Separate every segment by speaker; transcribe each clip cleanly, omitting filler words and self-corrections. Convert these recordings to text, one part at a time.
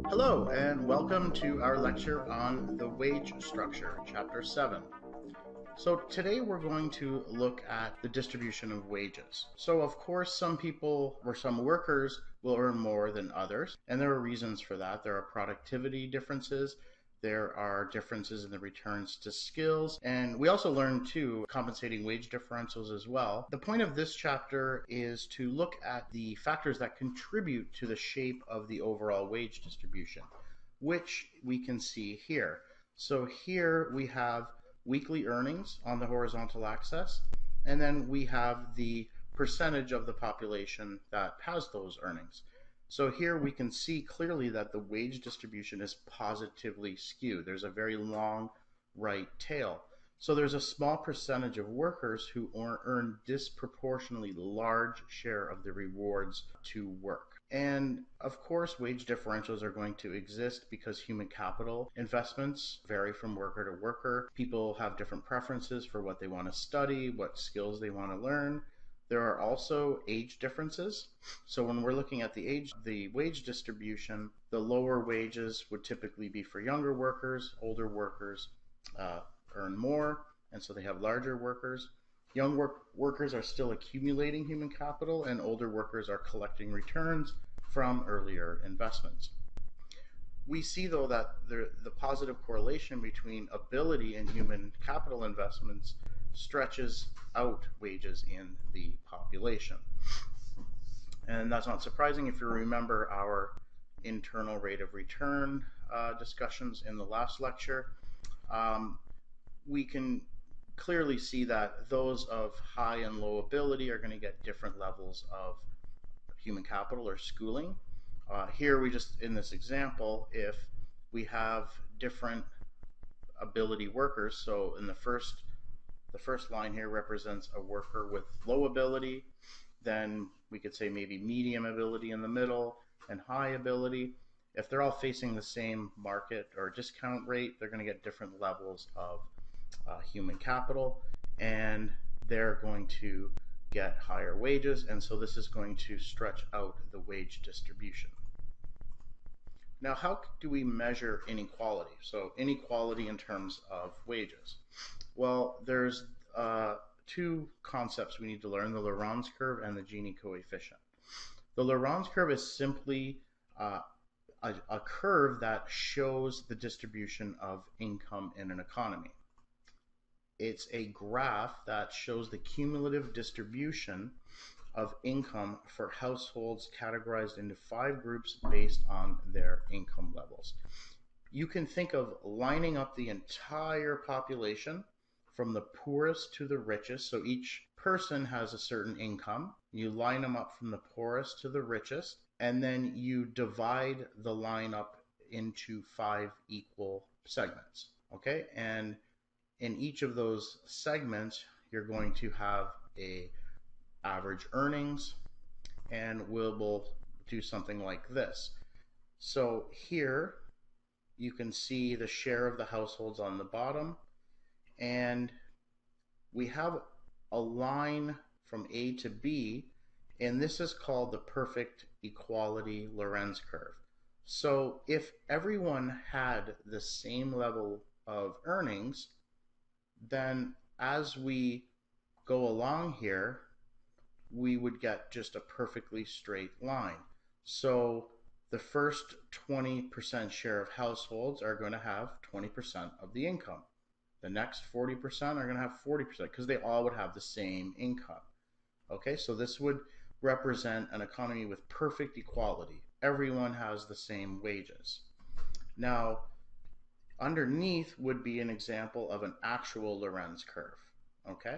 Speaker 1: Hello, and welcome to our lecture on the wage structure, Chapter 7. So today we're going to look at the distribution of wages. So of course some people or some workers will earn more than others, and there are reasons for that. There are productivity differences, there are differences in the returns to skills, and we also learn too compensating wage differentials as well. The point of this chapter is to look at the factors that contribute to the shape of the overall wage distribution, which we can see here. So here we have weekly earnings on the horizontal axis, and then we have the percentage of the population that has those earnings. So here we can see clearly that the wage distribution is positively skewed. There's a very long right tail. So there's a small percentage of workers who earn disproportionately large share of the rewards to work. And of course, wage differentials are going to exist because human capital investments vary from worker to worker. People have different preferences for what they want to study, what skills they want to learn. There are also age differences. So when we're looking at the wage distribution, the lower wages would typically be for younger workers. Older workers earn more, and so they have larger workers. Young workers are still accumulating human capital, and older workers are collecting returns from earlier investments. We see, though, that the positive correlation between ability and human capital investments stretches out wages in the population. And that's not surprising if you remember our internal rate of return discussions in the last lecture. We can clearly see that those of high and low ability are going to get different levels of human capital or schooling. Here we just, in this example, if we have different ability workers, so in the first line here represents a worker with low ability, then we could say maybe medium ability in the middle and high ability. If they're all facing the same market or discount rate, they're going to get different levels of human capital, and they're going to get higher wages, and so this is going to stretch out the wage distribution. Now, how do we measure inequality? So inequality in terms of wages. Well, there's two concepts we need to learn, the Lorenz curve and the Gini coefficient. The Lorenz curve is simply a curve that shows the distribution of income in an economy. It's a graph that shows the cumulative distribution of income for households categorized into 5 groups based on their income levels. You can think of lining up the entire population from the poorest to the richest. So each person has a certain income. You line them up from the poorest to the richest, and then you divide the line up into 5 equal segments. Okay, and in each of those segments, you're going to have a average earnings, and we'll do something like this. So here you can see the share of the households on the bottom, and we have a line from A to B, and this is called the perfect equality Lorenz curve. So if everyone had the same level of earnings, then as we go along here, we would get just a perfectly straight line. So the first 20% share of households are going to have 20% of the income. The next 40% are going to have 40% because they all would have the same income. Okay, so this would represent an economy with perfect equality. Everyone has the same wages. Now, underneath would be an example of an actual Lorenz curve. Okay,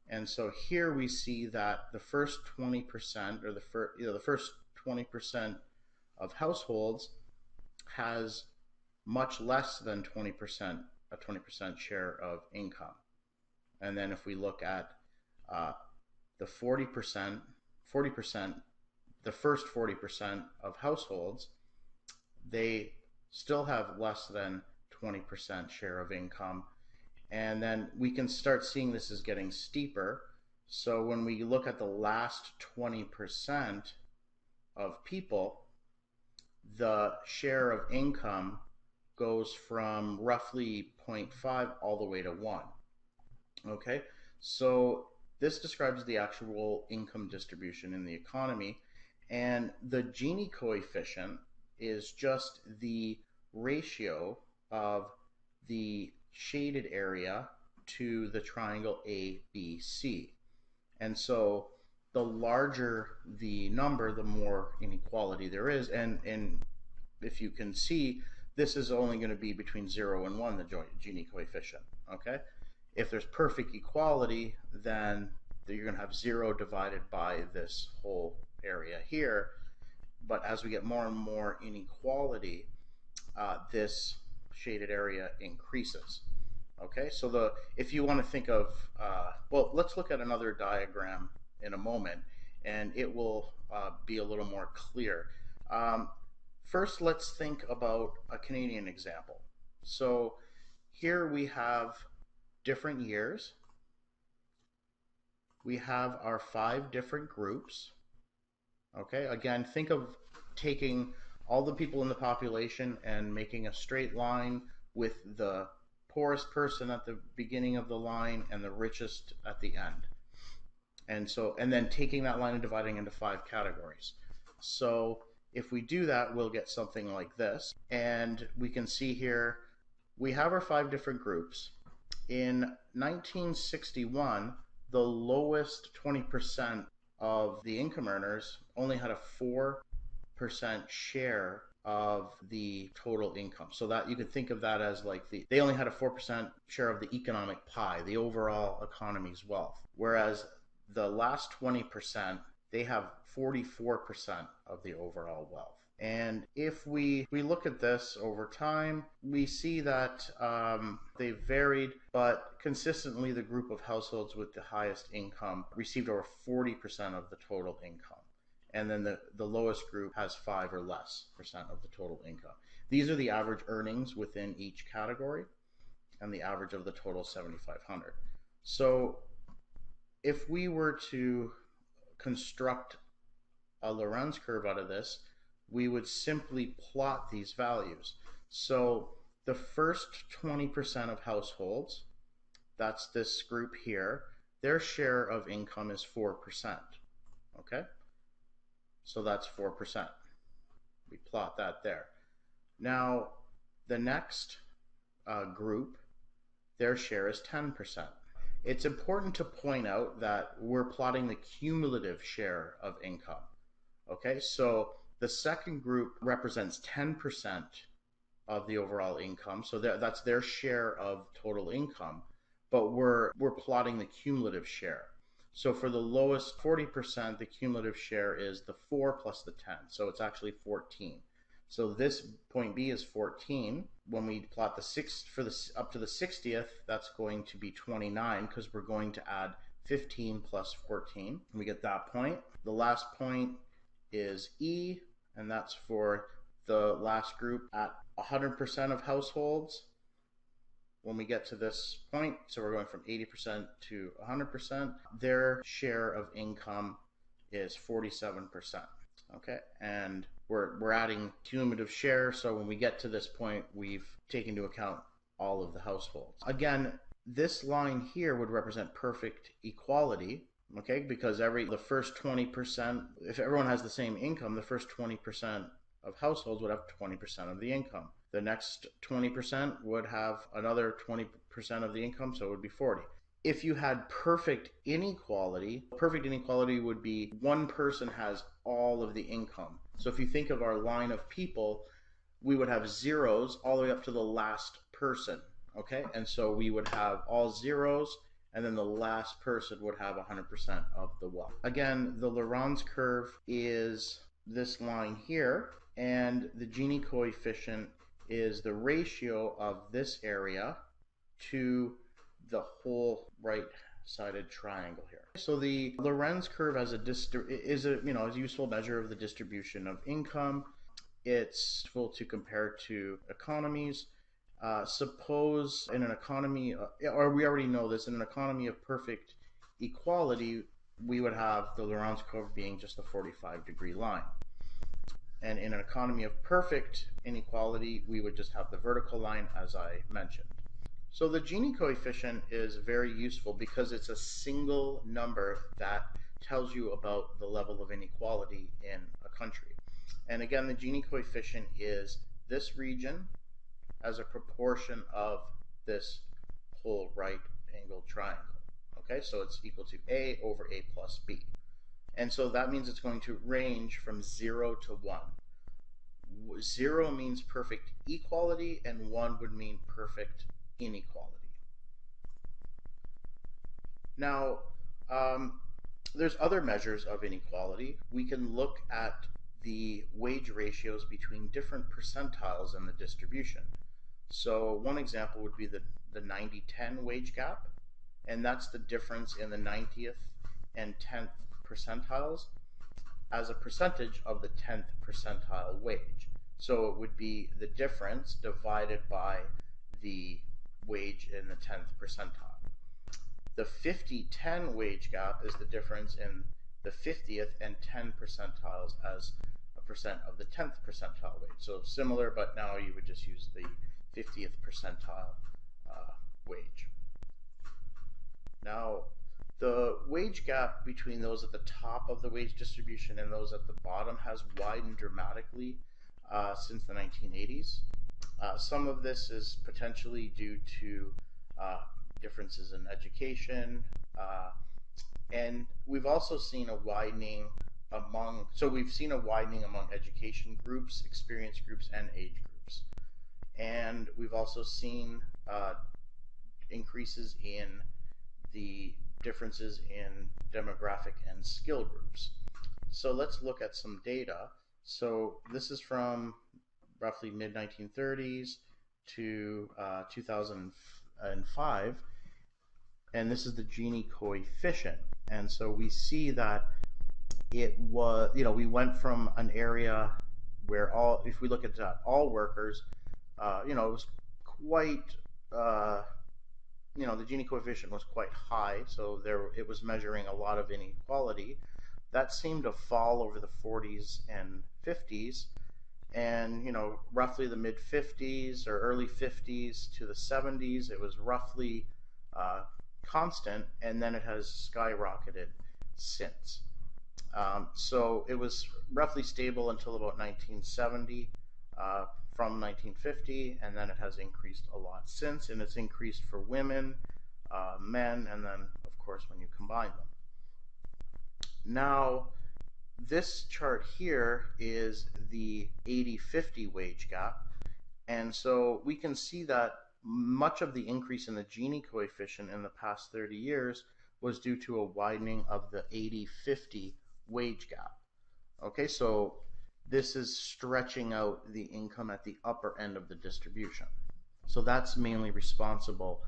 Speaker 1: and so here we see that the first 20% or the first 20% of households has much less than 20%, a 20% share of income. And then if we look at the 40%, the first 40% of households, they still have less than 20% share of income. And then we can start seeing this is getting steeper. So when we look at the last 20% of people, the share of income goes from roughly 0.5 all the way to 1. Okay, so this describes the actual income distribution in the economy, and the Gini coefficient is just the ratio of the shaded area to the triangle ABC. And so the larger the number, the more inequality there is. And if you can see, this is only going to be between 0 and 1, the Gini coefficient. Okay? If there's perfect equality, then you're going to have 0 divided by this whole area here. But as we get more and more inequality, this shaded area increases. Okay, so if you want to think of, well, let's look at another diagram in a moment, and it will be a little more clear. First, let's think about a Canadian example. So here we have different years. We have our 5 different groups. Okay, again, think of taking all the people in the population and making a straight line with the poorest person at the beginning of the line and the richest at the end. And then taking that line and dividing into 5 categories. So if we do that, we'll get something like this. And we can see here, we have our 5 different groups. In 1961, the lowest 20% of the income earners only had a 4% share of the total income. So that you could think of that as like they only had a 4% share of the economic pie, the overall economy's wealth. Whereas the last 20%, they have 44% of the overall wealth. And if we look at this over time, we see that they've varied, but consistently the group of households with the highest income received over 40% of the total income. And then the lowest group has 5 or less percent of the total income. These are the average earnings within each category, and the average of the total 7,500. So if we were to construct a Lorenz curve out of this, we would simply plot these values. So the first 20% of households, that's this group here, their share of income is 4%. Okay? So that's 4%. We plot that there. Now, the next group, their share is 10%. It's important to point out that we're plotting the cumulative share of income. Okay, so the second group represents 10% of the overall income, so that's their share of total income, but we're plotting the cumulative share. So for the lowest 40%, the cumulative share is the 4 plus the 10, so it's actually 14. So this point B is 14. When we plot the 6 for the up to the 60th, that's going to be 29 because we're going to add 15 plus 14. And we get that point. The last point is E, and that's for the last group at 100% of households. When we get to this point, so we're going from 80% to 100%, their share of income is 47%. Okay, and we're adding cumulative share, so when we get to this point, we've taken into account all of the households. Again, this line here would represent perfect equality, okay, because the first 20%, if everyone has the same income, the first 20% of households would have 20% of the income. The next 20% would have another 20% of the income, so it would be 40. If you had perfect inequality would be one person has all of the income. So if you think of our line of people, we would have zeros all the way up to the last person, okay? And so we would have all zeros, and then the last person would have 100% of the wealth. Again, the Lorenz curve is this line here, and the Gini coefficient is the ratio of this area to the whole right-sided triangle here. So the Lorenz curve is a useful measure of the distribution of income. It's useful to compare to economies. Suppose in an economy, or we already know this, in an economy of perfect equality, we would have the Lorenz curve being just a 45-degree line. And in an economy of perfect inequality, we would just have the vertical line, as I mentioned. So the Gini coefficient is very useful because it's a single number that tells you about the level of inequality in a country. And again, the Gini coefficient is this region as a proportion of this whole right angled triangle. Okay, so it's equal to A over A plus B. And so that means it's going to range from 0 to 1. 0 means perfect equality, and 1 would mean perfect inequality. Now, there's other measures of inequality. We can look at the wage ratios between different percentiles in the distribution. So one example would be the 90-10 wage gap, and that's the difference in the 90th and 10th percentiles as a percentage of the 10th percentile wage. So it would be the difference divided by the wage in the 10th percentile. The 50-10 wage gap is the difference in the 50th and 10 percentiles as a percent of the 10th percentile wage. So similar, but now you would just use the 50th percentile wage. Now, the wage gap between those at the top of the wage distribution and those at the bottom has widened dramatically since the 1980s. Some of this is potentially due to differences in education, and we've also seen a widening among education groups, experience groups, and age groups. And we've also seen increases in the differences in demographic and skill groups. So let's look at some data. So this is from roughly mid-1930s to 2005, and this is the Gini coefficient. And so we see that it was, we went from an area where if we look at all workers, it was quite, the Gini coefficient was quite high, so it was measuring a lot of inequality. That seemed to fall over the 40s and 50s, and roughly the mid 50s or early 50s to the 70s, it was roughly constant, and then it has skyrocketed since. So it was roughly stable until about 1970. From 1950, and then it has increased a lot since, and it's increased for women, men, and then of course when you combine them. Now, this chart here is the 80-50 wage gap, and so we can see that much of the increase in the Gini coefficient in the past 30 years was due to a widening of the 80-50 wage gap. Okay, so this is stretching out the income at the upper end of the distribution. So that's mainly responsible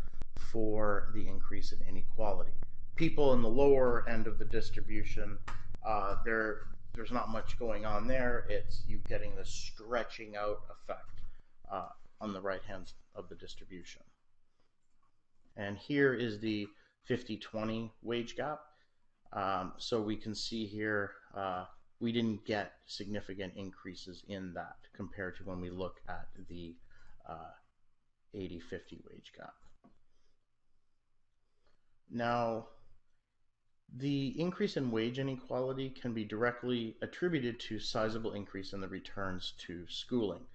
Speaker 1: for the increase in inequality. People in the lower end of the distribution, there's not much going on there. It's you getting the stretching out effect on the right hand of the distribution. And here is the 50-20 wage gap. So we can see here we didn't get significant increases in that compared to when we look at the 80-50 wage gap. Now, the increase in wage inequality can be directly attributed to sizable increase in the returns to schooling.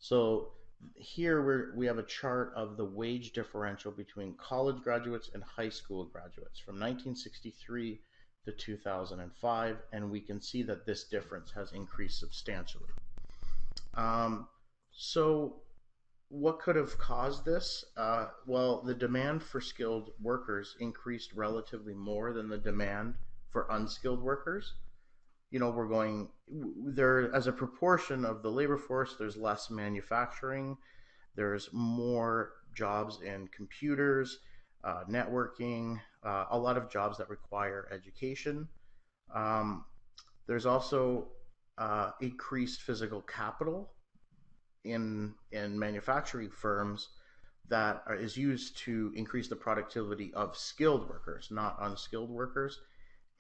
Speaker 1: So here we have a chart of the wage differential between college graduates and high school graduates from 1963 to 2005, and we can see that this difference has increased substantially. So what could have caused this? Well, the demand for skilled workers increased relatively more than the demand for unskilled workers. We're going there as a proportion of the labor force, there's less manufacturing, there's more jobs in computers, networking, a lot of jobs that require education. There's also increased physical capital in manufacturing firms that is used to increase the productivity of skilled workers, not unskilled workers.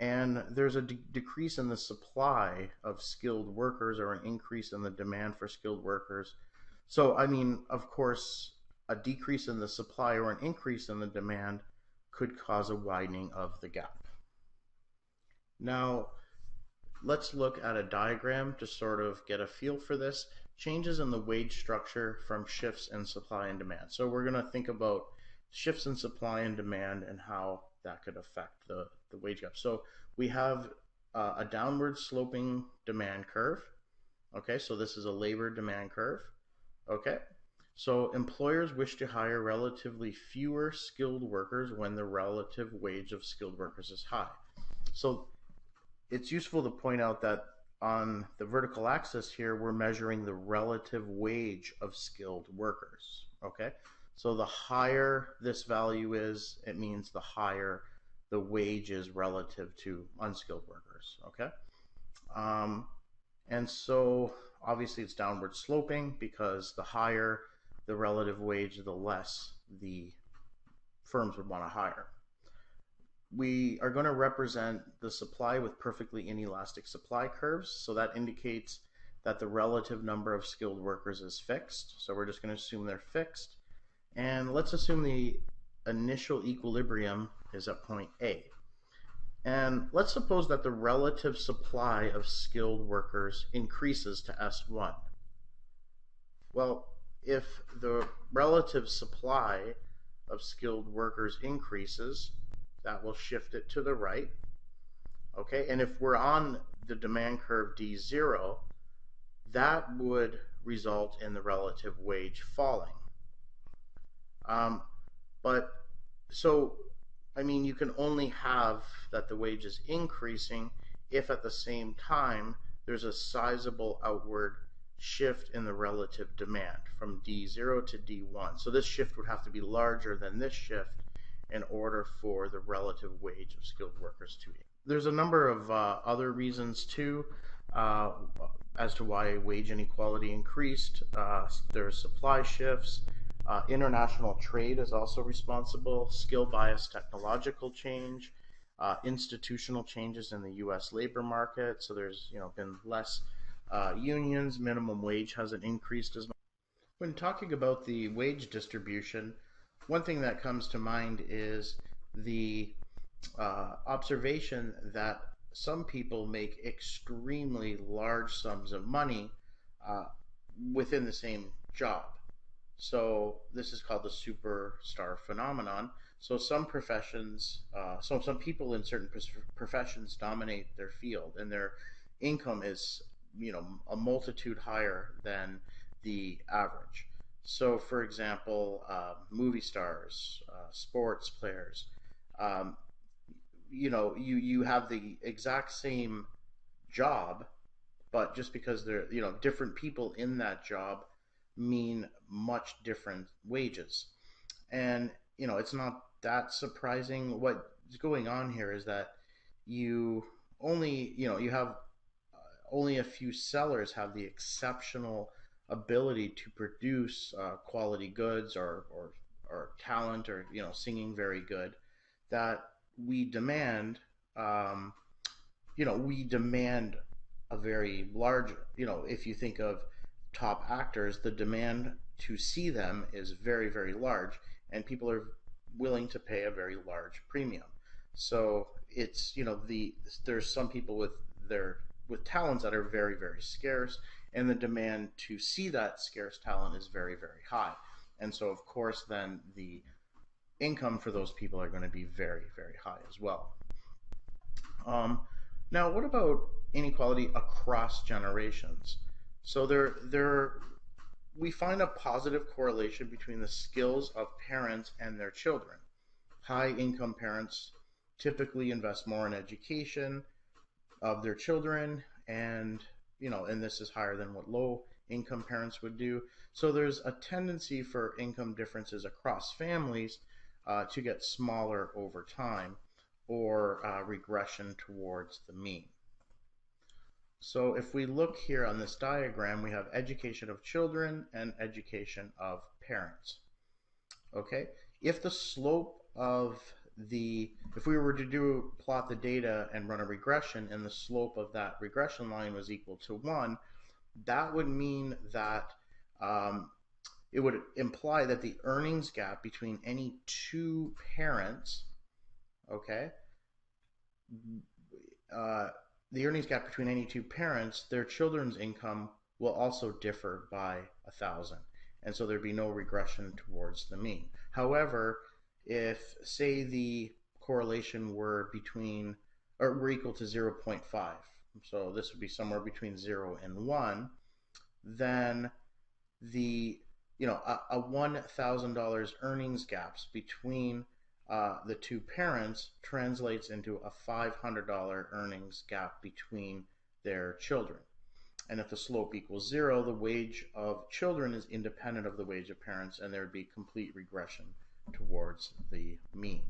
Speaker 1: and there's a decrease in the supply of skilled workers or an increase in the demand for skilled workers. So, I mean, of course, a decrease in the supply or an increase in the demand could cause a widening of the gap. Now, let's look at a diagram to sort of get a feel for this. Changes in the wage structure from shifts in supply and demand. So we're going to think about shifts in supply and demand and how that could affect the wage gap. So we have a downward sloping demand curve. Okay, so this is a labor demand curve. Okay, so employers wish to hire relatively fewer skilled workers when the relative wage of skilled workers is high. So it's useful to point out that on the vertical axis here, we're measuring the relative wage of skilled workers. Okay, so the higher this value is, it means the higher the wage is relative to unskilled workers. Okay, and so obviously it's downward sloping because the higher the relative wage, the less the firms would want to hire. We are going to represent the supply with perfectly inelastic supply curves. So that indicates that the relative number of skilled workers is fixed. So we're just going to assume they're fixed. And let's assume the initial equilibrium is at point A. And let's suppose that the relative supply of skilled workers increases to S1. Well, if the relative supply of skilled workers increases, that will shift it to the right. Okay, and if we're on the demand curve D0, that would result in the relative wage falling. But so, I mean, you can only have that the wage is increasing if at the same time there's a sizable outward shift in the relative demand from D0 to D1. So this shift would have to be larger than this shift in order for the relative wage of skilled workers to increase. There's a number of other reasons too as to why wage inequality increased. There's supply shifts. International trade is also responsible. Skill bias technological change. Institutional changes in the U.S. labor market. So there's been less unions. Minimum wage hasn't increased as much. When talking about the wage distribution, one thing that comes to mind is the observation that some people make extremely large sums of money within the same job. So this is called the superstar phenomenon. So some professions, some people in certain professions dominate their field, and their income is, a multitude higher than the average. So, for example, movie stars, sports players, you have the exact same job, but just because they're, different people in that job mean much different wages. And, it's not that surprising. What's going on here is that you only, you have only a few sellers have the exceptional ability to produce quality goods or talent or singing very good, that we demand we demand a very large, if you think of top actors, the demand to see them is very, very large, and people are willing to pay a very large premium. So it's there's some people with talents that are very, very scarce, and the demand to see that scarce talent is very, very high. And so, of course, then the income for those people are going to be very, very high as well. Now, what about inequality across generations? So we find a positive correlation between the skills of parents and their children. High income parents typically invest more in education of their children, and this is higher than what low income parents would do. So there's a tendency for income differences across families to get smaller over time, or regression towards the mean. So if we look here on this diagram, we have education of children and education of parents. Okay, if the slope of if we were to plot the data and run a regression and the slope of that regression line was equal to 1, that would mean that it would imply that the earnings gap between any two parents, okay, the earnings gap between any two parents, their children's income will also differ by 1,000. And so there'd be no regression towards the mean. However, if, say, the correlation were between, or were equal to 0.5, so this would be somewhere between 0 and 1, then the, a $1,000 earnings gaps between the two parents translates into a $500 earnings gap between their children. And if the slope equals 0, the wage of children is independent of the wage of parents, and there would be complete regression towards the mean.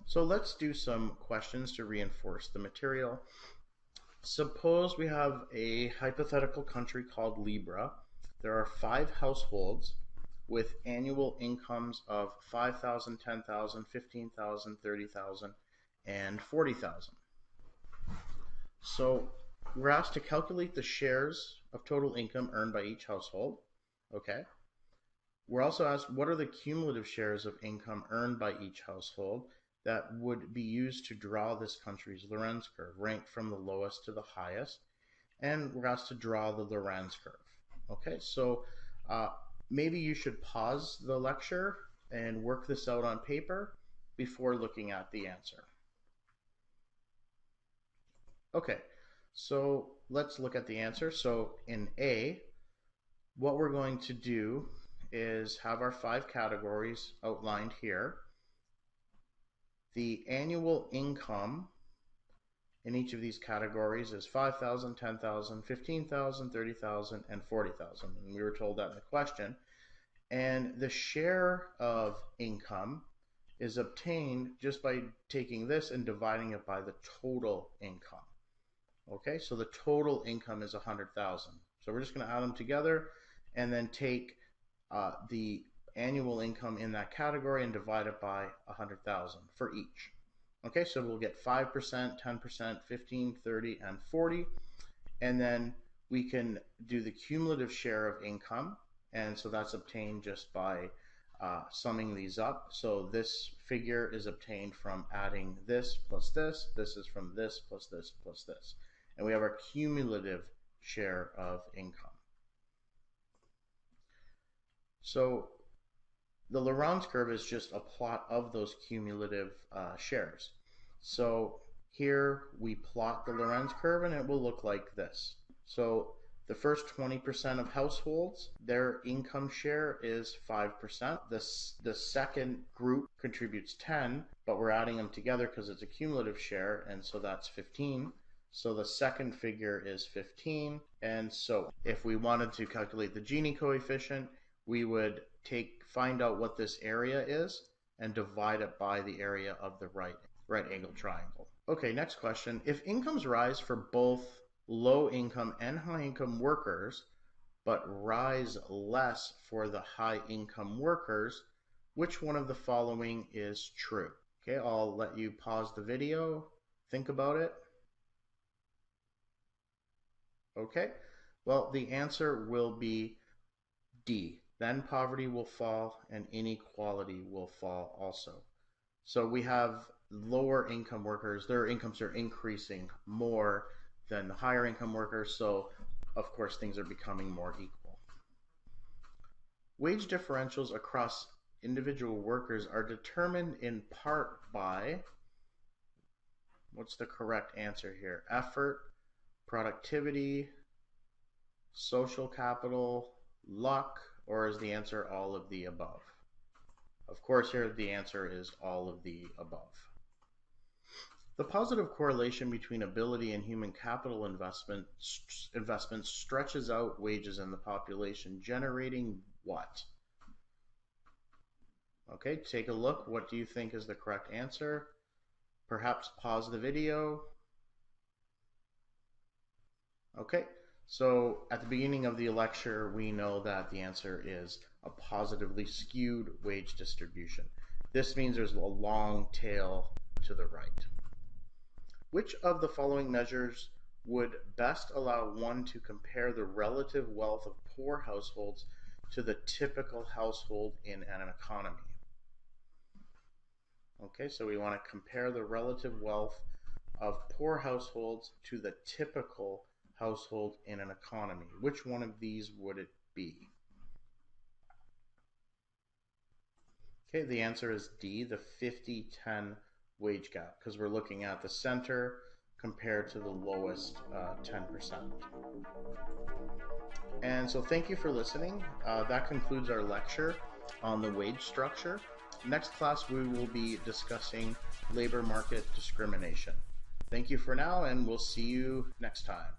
Speaker 1: So let's do some questions to reinforce the material. Suppose we have a hypothetical country called Libra. There are 5 households with annual incomes of $5,000, $10,000, $15,000, $30,000, and $40,000. So we're asked to calculate the shares of total income earned by each household. Okay. We're also asked what are the cumulative shares of income earned by each household that would be used to draw this country's Lorenz curve, ranked from the lowest to the highest. And we're asked to draw the Lorenz curve. Okay, so maybe you should pause the lecture and work this out on paper before looking at the answer. Okay, so let's look at the answer. So in A, what we're going to do is have our 5 categories outlined here. The annual income in each of these categories is $5,000, $10,000, $15,000, $30,000, and $40,000. And we were told that in the question. And the share of income is obtained just by taking this and dividing it by the total income. Okay, so the total income is $100,000. So we're just going to add them together and then take the annual income in that category and divide it by 100,000 for each. Okay, so we'll get 5%, 10%, 15, 30, and 40. And then we can do the cumulative share of income. And so that's obtained just by summing these up. So this figure is obtained from adding this plus this. This is from this plus this plus this. And we have our cumulative share of income. So the Lorenz curve is just a plot of those cumulative shares. So here we plot the Lorenz curve and it will look like this. So the first 20% of households, their income share is 5%. The second group contributes 10, but we're adding them together because it's a cumulative share, and so that's 15. So the second figure is 15, and so if we wanted to calculate the Gini coefficient, we would find out what this area is and divide it by the area of the right angle triangle. Okay, next question. If incomes rise for both low income and high income workers, but rise less for the high income workers, which one of the following is true? Okay, I'll let you pause the video, think about it. Okay, well, the answer will be D. Then poverty will fall and inequality will fall also. So we have lower income workers, their incomes are increasing more than the higher income workers, so of course things are becoming more equal. Wage differentials across individual workers are determined in part by, what's the correct answer here? Effort, productivity, social capital, luck, or is the answer all of the above? Of course, here the answer is all of the above. The positive correlation between ability and human capital investment stretches out wages in the population, generating what? Okay, take a look. What do you think is the correct answer? Perhaps pause the video. Okay, so at the beginning of the lecture, we know that the answer is a positively skewed wage distribution. This means there's a long tail to the right. Which of the following measures would best allow one to compare the relative wealth of poor households to the typical household in an economy? Okay, so we want to compare the relative wealth of poor households to the typical household in an economy. Which one of these would it be? Okay, the answer is D, the 50-10 wage gap, because we're looking at the center compared to the lowest 10%. And so thank you for listening. That concludes our lecture on the wage structure. Next class, we will be discussing labor market discrimination. Thank you for now, and we'll see you next time.